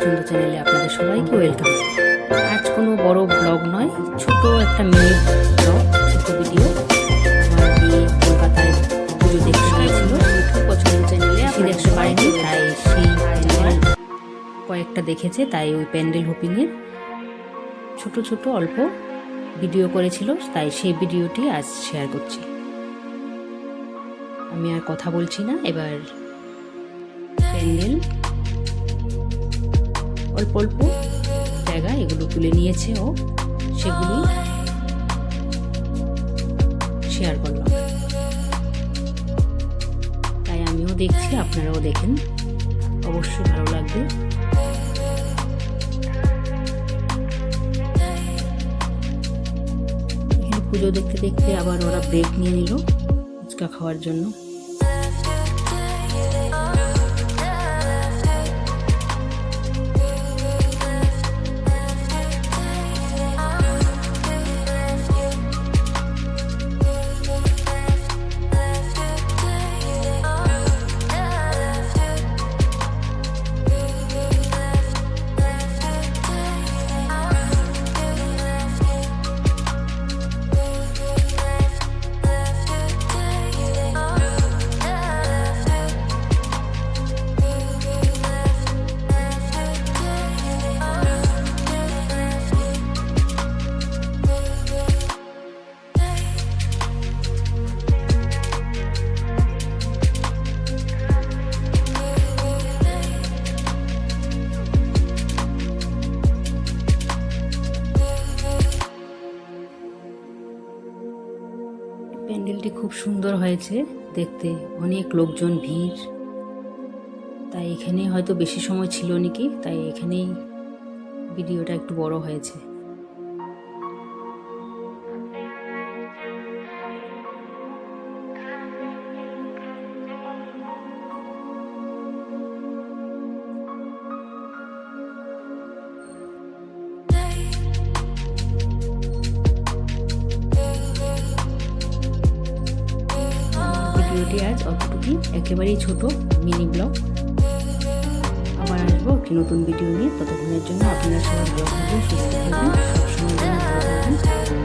পছন্দ চ্যানেলে আপনাদের সবাইকে ওয়েলকাম। আজ কোনো বড় ব্লগ নয়, ছোট একটা মিনি ব্লগ, ছোট ভিডিও। আমার মেয়ে কলকাতায় পুজো দেখতে গিয়েছিল, পছন্দ চ্যানেলে সে দেখতে পারেনি, তাই সেই প্যান্ডেল কয়েকটা দেখেছে, তাই ওই প্যান্ডেল হোপিংয়ের ছোট ছোট অল্প ভিডিও করেছিল, তাই সেই ভিডিওটি আজ শেয়ার করছি। আমি আর কথা বলছি না, এবার প্যান্ডেল অল্প অল্প জায়গা এগুলো তুলে নিয়েছে ও সেগুলি শেয়ার করলাম। তাই আমিও দেখছি, আপনারাও দেখেন, অবশ্যই ভালো লাগবে। এখানে পুজো দেখতে দেখতে আবার ওরা ব্রেক নিয়ে নিল ফুচকা খাওয়ার জন্য। প্যান্ডেলটি খুব সুন্দর হয়েছে দেখতে, অনেক লোকজন ভিড়, তাই এখানে হয়তো বেশি সময় ছিল নাকি, তাই এখানেই ভিডিওটা একটু বড় হয়েছে। ভিডিওটি আজ অতটুকুই, একেবারেই ছোট মিনি ব্লগ। আবার আসবো একটি নতুন ভিডিও নিয়ে, ততক্ষণের জন্য আপনারা সবাই ভালো থাকবেন, সুস্থ থাকবেন, সবসময় ভালো থাকবেন।